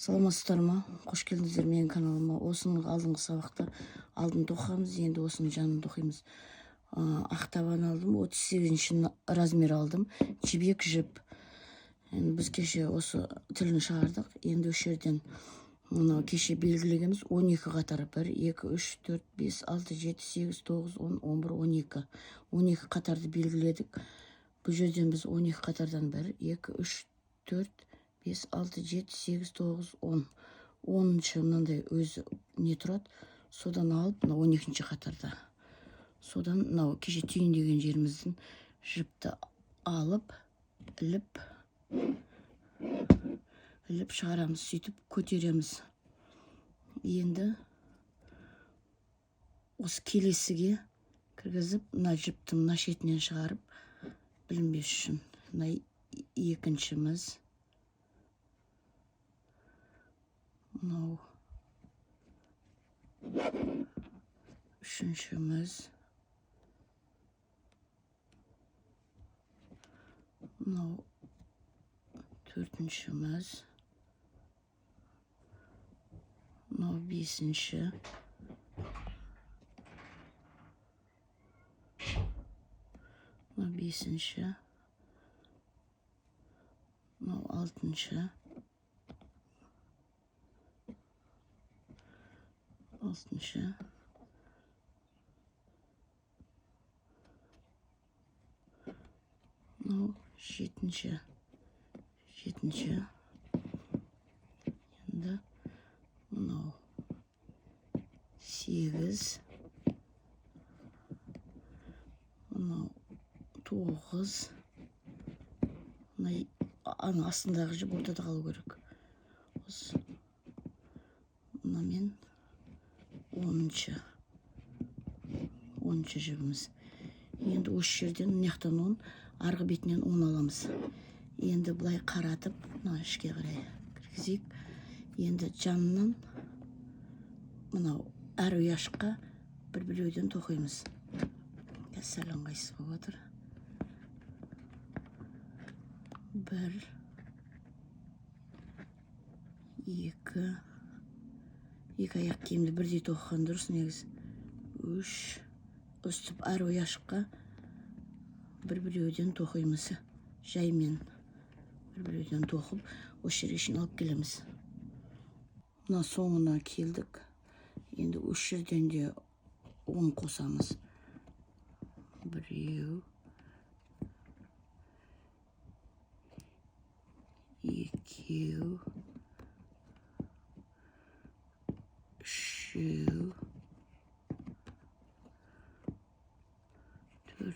Саламатсыздар ма? Қош келдіңіздер менің каналыма. Осының алдыңғы сабақта алдын тоқығанбыз, енді осының жанын тоқимыз. Ақтабан алдым, 38 размер алдым. Жібек жіп. Енді біз кеше осы тілін шығардық. Енді осы жерден кеше белгілегеніміз 12 қатар. 1, 2, 3, 4, 5, 6, 7, 8, 9, 10, 11, 12. 12 қатарды белгіледік. Бұл жерден біз 12 қатардан 1, 2, 3, 4, 5, 6, 7, 8, 9, 10. 10-шы мынандай өзі не тұрады. Содан алып, 12-ші қатарда. Содан кеше түйіндеген жеріміздің жіпті алып, іліп шығарамыз, сөйтіп көтереміз. Енді осы келесіге кіргізіп, жіпті мына шетінен шығарып, білінбес үшін. Екіншіміз. Үшіншіміз. Төртіншіміз. Бесінші. Бесінші. Алтыншы. Жетінші. Енді сегіз. Тоғыз. Астындағы жіп ортада қалу керек. Мен 10-шы жібіміз. Енді осы жерден мынаяқтан 10, арғы бетінен 10 аламыз. Енді бұлай қаратып, ішке қарай кіргізейік. Енді жанынан әр ұяшыққа бір-біреуден тоқимыз. Сәл ыңғайсыз болып отыр. 1, 2, екі аяқ киімді бірдей тоқыған дұрыс негіз. 3, үстіп әр ұяшыққа бір-біреуден тоқимыз. Жаймен бір-біреуден тоқып, осы жерге шейін алып келеміз. Соңына келдік. Енді осы жерден де 10 қосамыз. 1, 2, 3, 4,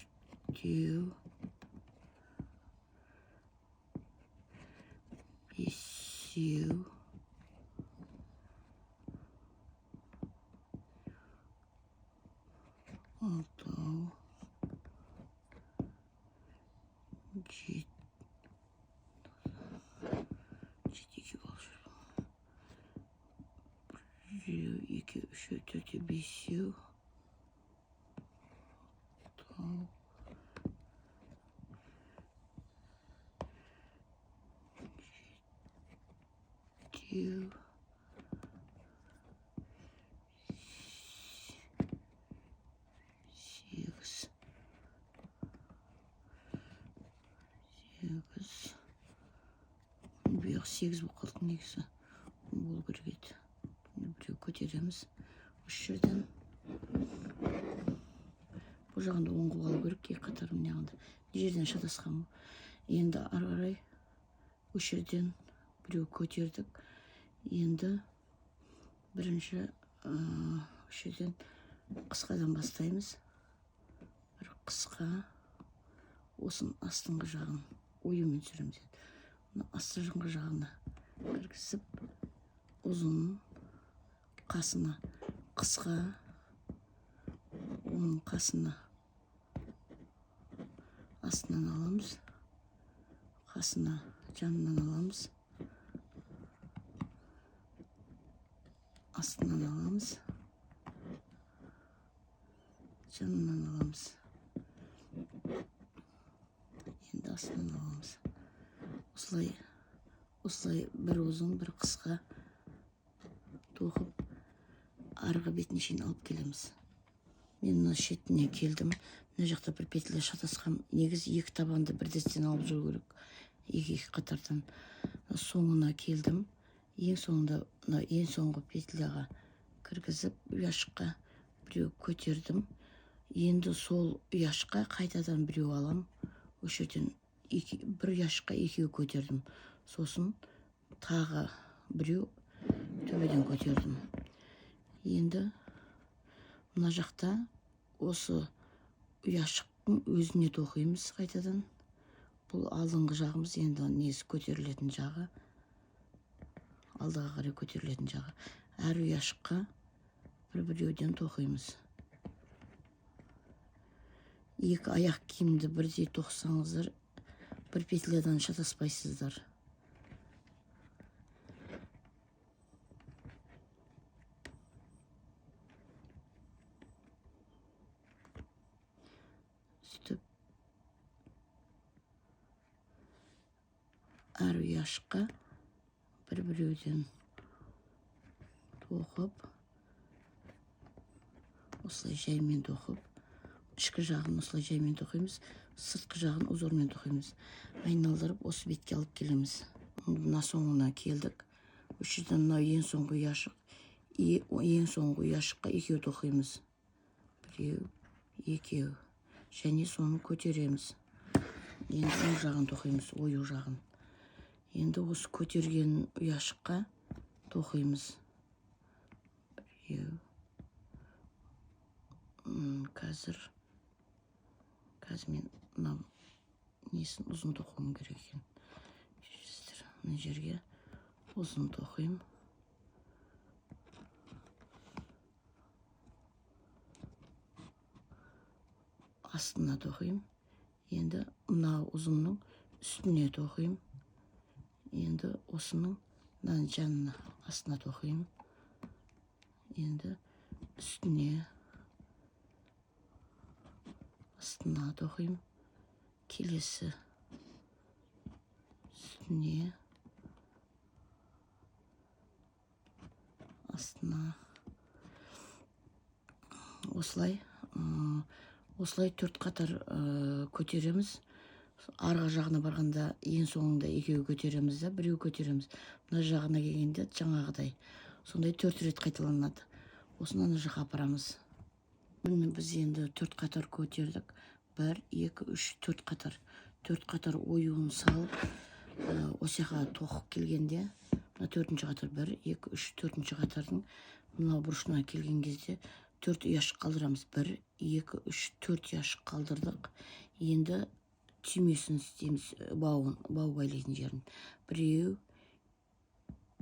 5, 6, 7, 2, 3, 4, 5, 7, 8 болып қалды негізі. Болу керек еді. Біреу көтереміз. Осы жерден. Бұл жағында 10 қылып алу керек, екі қатар мына жағында. Жерден шатасқан. Енді ары қарай осы жерден біреу көтердік. Енді бірінші осы жерден қысқадан бастаймыз. Бір қысқа. Осын астыңғы жағын оюмен түсіреміз. Астыңғы жағына кіргізіп, ұзын қасына қысқа, оның қасына астынан аламыз, қасына жанынан аламыз, астынан аламыз, жанынан аламыз. Енді астынан аламыз. Осылай бір ұзын, бір қысқа тоқып арғы бетіне шейін алып келеміз. Мен мына шетіне келдім. Мына жақта бір петля шатасқам. Негізі екі табанды бірдестен алып жүру керек. Екі қатардан. Соңына келдім. Ең соңында ең соңғы петляға кіргізіп, ұяшыққа біреу көтердім. Енді сол ұяшыққа қайтадан біреу алам. Осы жерден бір ұяшыққа екеу көтердім. Сосын тағы біреу төбеден көтердім. Енді мына жақта осы ұяшықтың өзіне тоқимыз қайтадан. Бұл алдыңғы жағымыз, енді несі көтерілетін жағы. Алдыға қарай көтерілетін жағы. Әр ұяшыққа бір-біреуден тоқимыз. Екі аяқ киімді бірдей тоқсаңыздар, бір петлядан шатаспайсыздар. Сөйтіп әр ұяшыққа бір-біреуден тоқып, осылай жаймен тоқып, ішкі жағын осылай жаймен тоқимыз, сыртқы жағын узормен тоқимыз. Айналдырып, осы бетке алып келеміз. Мына соңына келдік. Осы жерден мына ең соңғы ұяшық, ең соңғы ұяшыққа екеу тоқимыз. Біреу, екеу. Және соны көтереміз. Енді оң жағын тоқимыз, ою жағын. Енді осы көтерген ұяшыққа тоқимыз. Біреу. Қазір мен мына несін ұзын тоқуым керек екен. Мына жерге ұзын тоқим. Астына тоқим. Енді мына ұзынның үстіне тоқим. Енді осының жанына астына тоқим. Енді үстіне астына тоқим. Келесі үстіне астына. Осылай төрт қатар көтереміз. Арғы жағына барғанда ең соңында екеу көтереміз да, біреу көтереміз. Мына жағына келгенде жаңағыдай. Сондай 4 рет қайталанады. Осыны ана жаққа апарамыз. Біз енді 4 қатар көтердік. 1, 2, 3, 4 қатар. 4 қатар оюын салып, осы жаққа тоқып келгенде, мына 4-ші қатар 1, 2, 3, 4-ші қатардың мына бұрышына келген кезде 4 ұяшық қалдырамыз. 1, 2, 3, 4 ұяшық қалдырдық. Енді түймесін істейміз, бау байлайтын жерін. Біреу,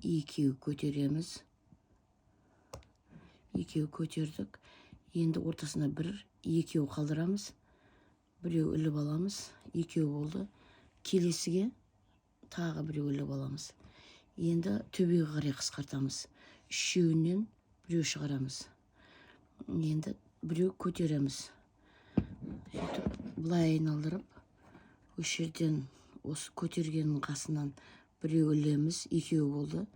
екеу көтереміз. Екеу көтердік. Енді ортасына 1, екеу қалдырамыз. Біреу іліп аламыз. Екеу болды. Келесіге тағы біреу іліп аламыз. Енді төбеге қарай қысқартамыз. Үшеуінен біреу шығарамыз. Енді біреу көтереміз. Сөйтіп, былай айналдырып, осы жерден осы көтергеннің қасынан біреу ілеміз. Екеу болды.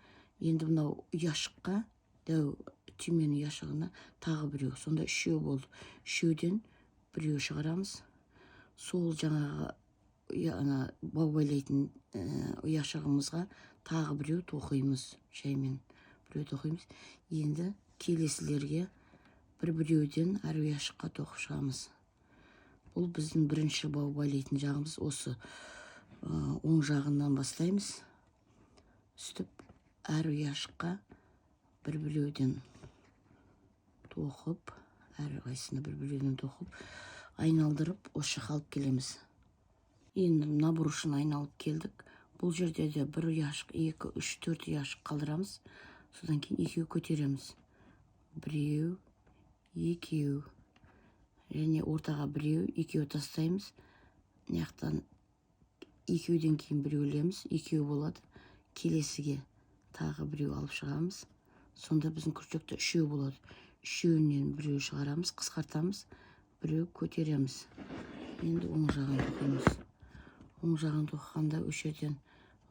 Енді мынау ұяшыққа, дәу түймен ұяшығына тағы біреу. Сонда үшеу болды. Үшеуден біреу шығарамыз. Сол жаңағы бау байлайтын ұяшығымызға тағы біреу тоқимыз. Жаймен біреу тоқимыз. Енді келесілерге бір-біреуден әр ұяшыққа тоқып шығамыз. Бұл біздің бірінші бау байлайтын жағымыз. Осы оң жағынан бастаймыз. Сөйтіп, әр ұяшыққа бір-біреуден тоқып, әр қайсына бір-біреуден тоқып, айналдырып, осы жаққа алып келеміз. Енді мына бұрышын айналып келдік. Бұл жерде де бір ұяшық, 2, 3, 4 ұяшық қалдырамыз. Содан кейін екеу көтереміз. Біреу, екеу. Және ортаға біреу, екеу тастаймыз. Мынаяқтан екеуден кейін біреу ілеміз. Екеу болады. Келесіге тағы біреу алып шығамыз. Сонда біздің күршекте үшеу болады. Үшеуінен біреу шығарамыз, қысқартамыз. Біреу көтереміз. Енді оң жағын тоқимыз. Оң жағын тоқығанда осы жерден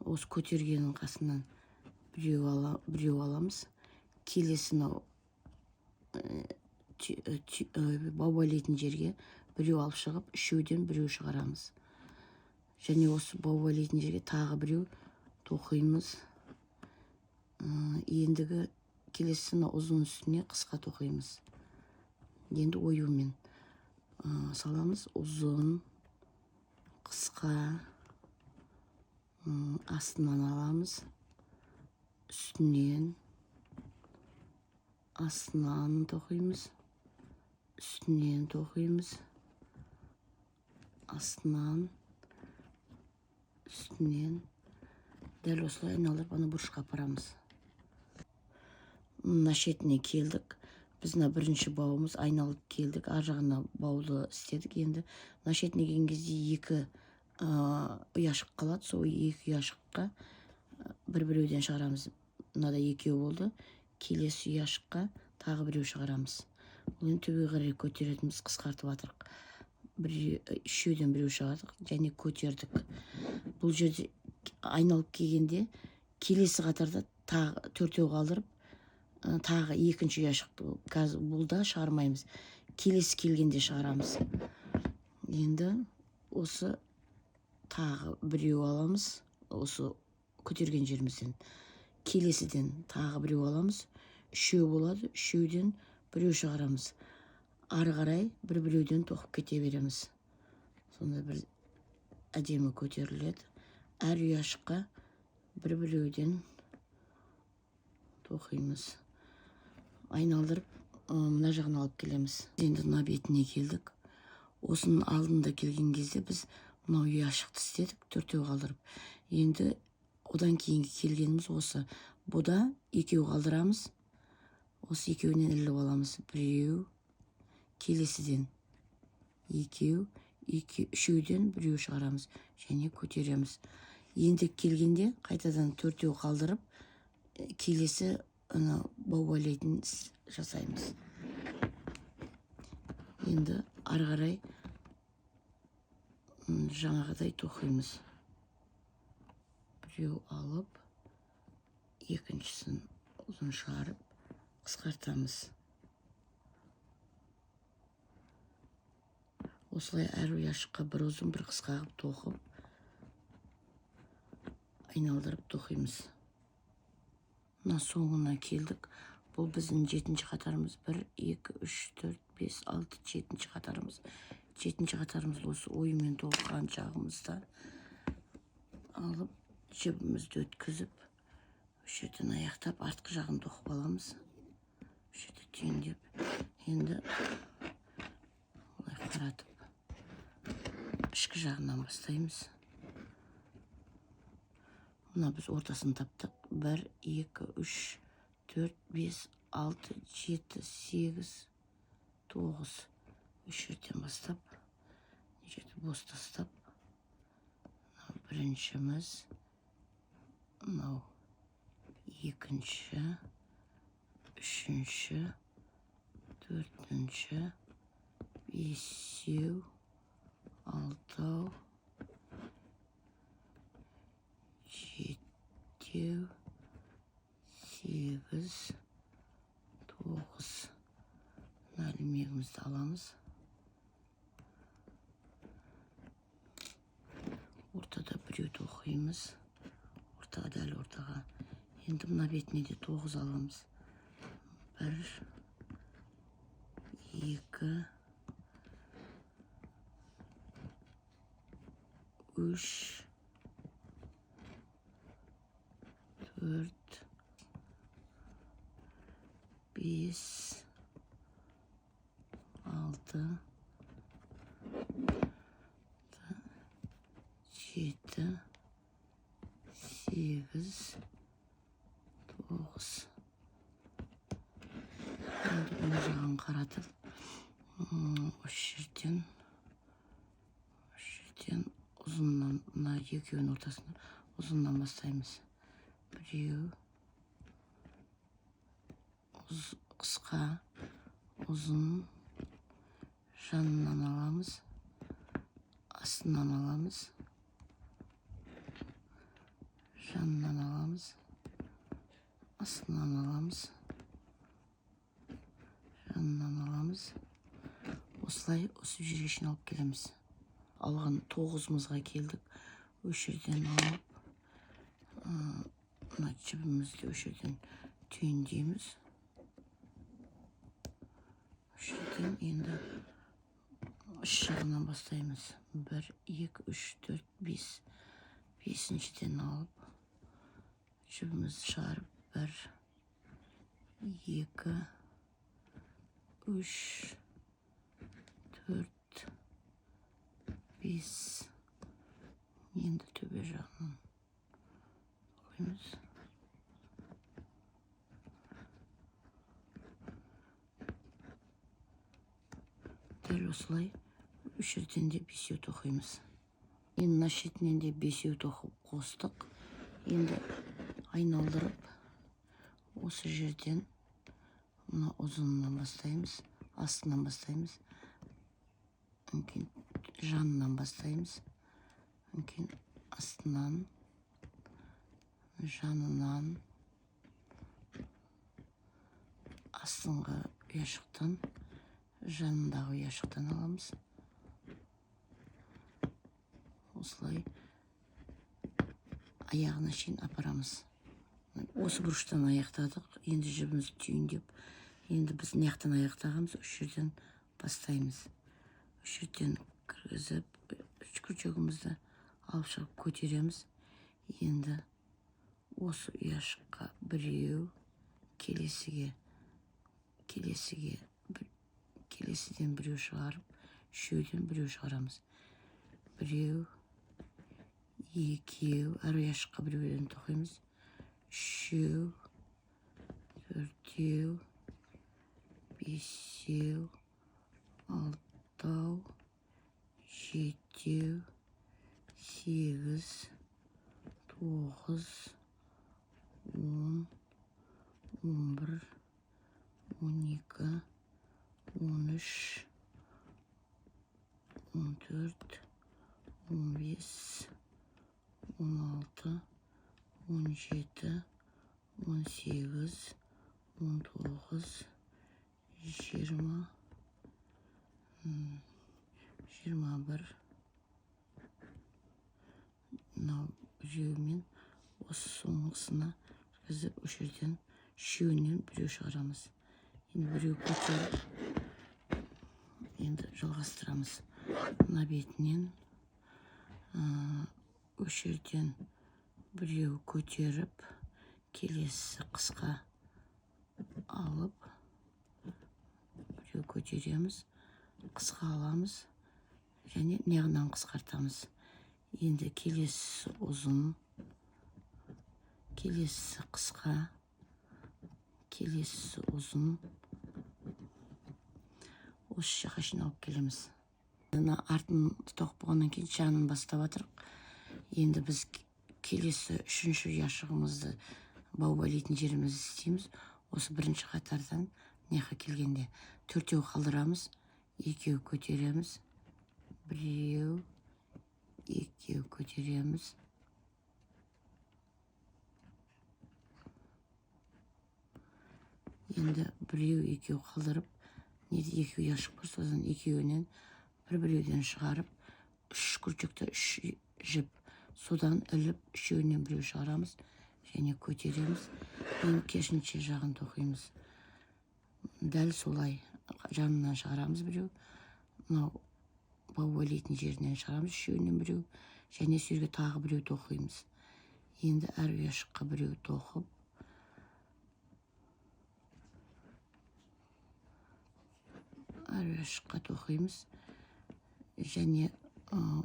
осы көтергеннің қасынан біреу аламыз. келесін баубайлайтын жерге біреу алып шығып, үшеуден біреу шығарамыз. Және осы баубайлайтын жерге тағы біреу тоқимыз. Ендігі келесіні ұзын үстіне қысқа тоқимыз. Енді оюмен саламыз. Ұзын, қысқа, астынан аламыз. Үстінен, астынан тоқимыз. Үстінен тоқимыз. Астынан, үстінен. Дәл осылай айналдырып аны бұрышқа апарамыз. Мына шетіне келдік. Біз мына бірінші бауымыз айналып келдік. Ар жағына бауды істедік. Енді мына шетіне келген кезде екі ұяшық қалады. Сол екі ұяшыққа бір-біреуден шығарамыз. Мынада екеу болды. Келесі ұяшыққа тағы біреу шығарамыз. Оны төбе қарай көтеретіміз, қысқартып атырық. Үшеуден біреу шығардық және көтердік. Бұл жерде айналып келгенде келесі қатарда тағы төртеу қалдырып, тағы екінші ұяшықты бұлда шығармаймыз. Келесі келгенде шығарамыз. Енді осы тағы біреу аламыз. Осы көтерген жерімізден. Келесіден тағы біреу аламыз. Үшеу болады. Үшеуден біреу шығарамыз. Ары қарай бір-біреуден тоқып кете береміз. Сонда бір әдемі көтеріледі. Әр ұяшыққа бір-біреуден тоқимыз. Айналдырып, мына жағын алып келеміз. Енді мына бетіне келдік. Осының алдында келген кезде біз мынау ұяшықты істедік, төртеу қалдырып. Енді одан кейінгі келгеніміз осы. Бұда екеу қалдырамыз. Осы екеуінен іліп аламыз. Біреу, келесіден екеу, үшеуден біреу шығарамыз және көтереміз. Енді келгенде қайтадан төртеу қалдырып, келесі баубайлайтын жасаймыз. Енді ары қарай жаңағыдай тоқимыз. Біреу алып, екіншісін ұзын шығарып, қысқартамыз. Осылай әр ұяшыққа бір ұзын, бір қысқа қылып тоқып, айналдырып тоқимыз. Мына соңына келдік. Бұл біздің жетінші қатарымыз. 1, 2, 3, 4, 5, 6, жетінші қатарымыз. Жетінші қатарымыз осы ойымен тоқыған жағымызда алып, жібімізді өткізіп, жерден аяқтап, артқы жағын тоқып аламыз. Жерде түйіндеп, енді олай қаратып, ішкі жағынан бастаймыз. Мына біз ортасын таптық. 1, 2, 3, 4, 5, 6, 7, 8, 9. Үш жерден бастап, жерді бос тастап, біріншіміз, мынау екінші, үшінші, төртінші, бесеу, алтау, жетеу, сегіз, тоғыз. Ілмегімізді аламыз. Ортада біреу тоқимыз. Ортаға, дәл ортаға. Енді мына бетіне де 9 аламыз. 1, 2, 3, 4, 5, 6, 7, 8, 9. Енді бұл жағын қаратып, осы жерден ұзыннан, мына екеуінің ортасында ұзыннан бастаймыз. Біреу, қысқа, ұзын, жанынан аламыз, астынан аламыз, жанынан аламыз, астынан аламыз, жанынан аламыз. Осылай осы жерге шейін алып келеміз. Алған 9-мызға келдік. Өш жерден алып, мына жібімізді өш жерден түйіндейміз. Өш жерден енді үш жағынан бастаймыз. 1, 2, 3, 4, 5. 5-шіден алып, жібімізді шығарып, 1, 2, 3, 4, 5. Енді төбе жағынан қоймыз. Дәл осылай үш жерден де 5 тоқимыз. Енді мына шетінен де 5 тоқып қостық. Енді айналдырып, осы жерден мына ұзынынан бастаймыз, астынан бастаймыз. Кейін жанынан бастаймыз. Кейін астынан, жанынан, астыңғы ұяшықтан, жанындағы ұяшықтан аламыз. Осылай аяғына шейін апарамыз. Осы бұрыштан аяқтадық. Енді жібімізді түйіндеп, енді біз наяқтан аяқтағанбыз, үш жерден бастаймыз. Үш жерден кіргізіп, күрчегімізді алып шығып көтереміз. Енді осы ұяшыққа біреу, келесіден біреу шығарып, үшеуден біреу шығарамыз. Біреу, екеу, әр ұяшыққа біреуден тоқимыз. Үшеу, төртеу, бесеу, алтау, жетеу, 8, 9, 10, 11, 12, 13, 14, 15, 16, 17, 18, 19, 20, 21. Мынау біреумен осы соңғысына кіргізіп, үш жерден үшеуінен біреу шығарамыз. Енді біреу көтеріп, енді жалғастырамыз. Мына бетінен үш жерден біреу көтеріп, келесі қысқа алып, біреу көтереміз, қысқа аламыз, және неғынан қысқартамыз. Енді келесі ұзын, келесі қысқа, келесі ұзын. Осы жаққа шейін алып келеміз. Мына артын тоқып болғаннан кейін жанын бастап жатырық. Енді біз келесі үшінші ұяшығымызды баубайлайтын жерімізді істейміз. Осы бірінші қатардан неқа келгенде 4 қалдырамыз, 2 көтереміз, біреу, 2 көтереміз, енді біреу, 2 қалдырып, 2 ұяшық бар, содан екеуінен біреуден шығарып, 3 күрчекті 3 жіп, содан іліп, үшеуінен біреу шығарамыз, және көтереміз. Енді керісінше жағын тоқимыз. Дәл солай жанынан шығарамыз біреу, мынау баубайлайтын жерінен шығарамыз, үшеуінен біреу, және сөзге тағы біреу тоқимыз. Енді әр ұяшыққа біреу тоқып, әр ұяшыққа тоқимыз, және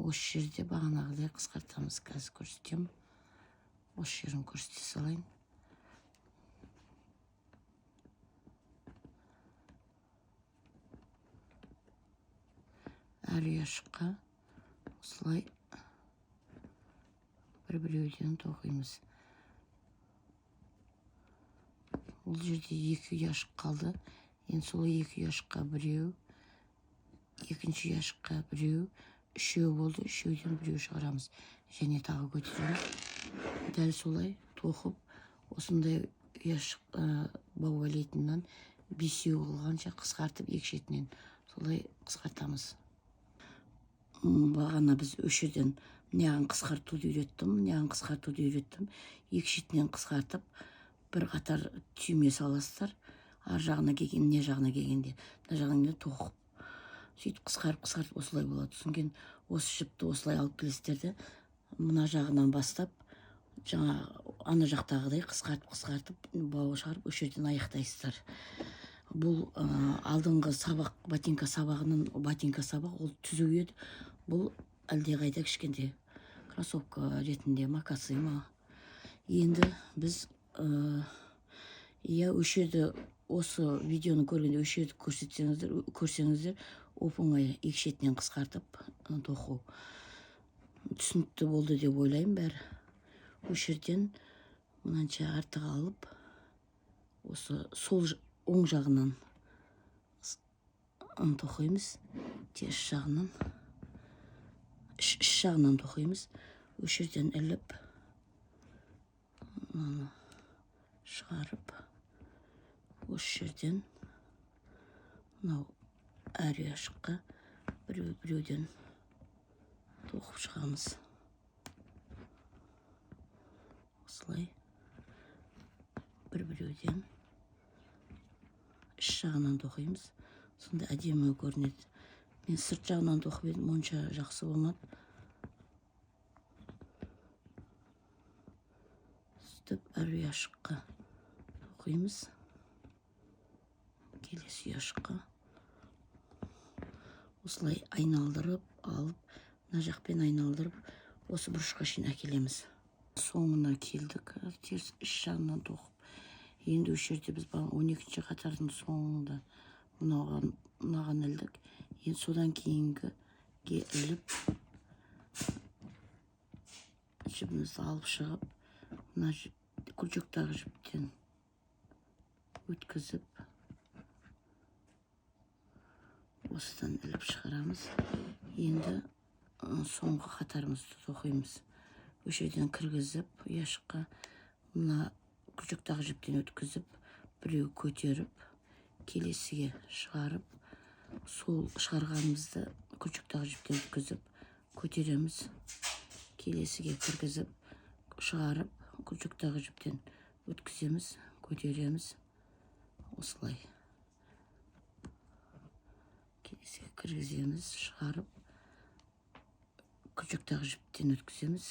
осы жерде бағанағыдай қысқартамыз. Қазір көрсетем. Осы жерін көрсете салайын. Әр ұяшыққа осылай біреуден тоқимыз. Ол жерде 2 ұяшық қалды. Енді сол 2 ұяшыққа біреу, екінші ұяшыққа біреу, үшеу болды, үшеуден біреу шығарамыз. Және тағы көтереміз. Дәл солай тоқып, осындай ұяшық баубайлайтыннан бесеу болғанша қысқартып екі шетінен солай қысқартамыз. Бағана біз өш жерден мынаған қысқартуды үйреттім. Екі шетінен қысқартып, бір қатар түйме саласыздар. Ар жағына келген, не жағына келгенде, мына жағына тоқып. Сөйтіп қысқарып осылай болады. Содан осы жіпті осылай алып келесіздер де, мына жағынан бастап, жаңа ана жақтағыдай қысқартып, бауы шығарып, өш жерден аяқтайсыздар. Бұл алдыңғы сабақ, ботинка сабақ, ол түзу еді. Бұл әлде қайда кішкенде кроссовка ретінде макасы ма. Енді біз өш жерді, осы видеоны көргенде өш жерді көрсеңіздер, оп-оңай екі шетінен қысқартып тоқу. Түсінікті болды деп ойлаймын бәрі. Өш жерден мынанша артық алып, осы сол оң жағынан тоқимыз, теріс жағынан, іш жағынан тоқимыз. Өш жерден іліп, шығарып, осы жерден мынау әр ұяшыққа біреуден тоқып шығамыз. Осылай біреуден іш жағынан тоқимыз. Сонда әдемі көрінеді. Мен сырт жағынан тоқып едім, онша жақсы болмады. Сөйтіп әр ұяшыққа тоқимыз. Келесі ұяшыққа осылай айналдырып алып, мына жақпен айналдырып, осы бұрышқа шейін әкелеміз. Соңына келдік, теріс іш жағынан тоқып. Енді өш жерде біз 12-ші қатардың соңында мынаған ілдік. Енді содан кейінгі іліп, жібімізді алып шығып, мына күлчектағы жіптен өткізіп, осыдан іліп шығарамыз. Енді соңғы қатарымызды тоқимыз. Өш жерден кіргізіп, ұяшыққа мына күлчектағы жіптен өткізіп, біреу көтеріп, келесіге шығарып, сол шығарғанымызды күлчектағы жіптен өткізіп, көтереміз. Келесіге кіргізіп, шығарып, күлчектағы жіптен өткіземіз, көтереміз. Осылай. Келесіге кіргіземіз, шығарып, күлчектағы жіптен өткіземіз,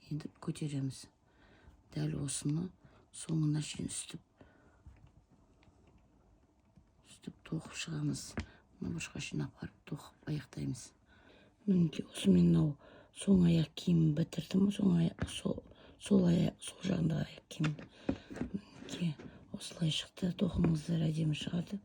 енді көтереміз. Дәл осыны соңына шейін үстіп тоқып шығамыз. Мына бұрышқа шейін апарып тоқып аяқтаймыз. Мінекей осымен мынау соң аяқ киімін бітірдім. Сол жағында аяқ киімді. Осылай шықты. Тоқымыңыздар әдемі шығады.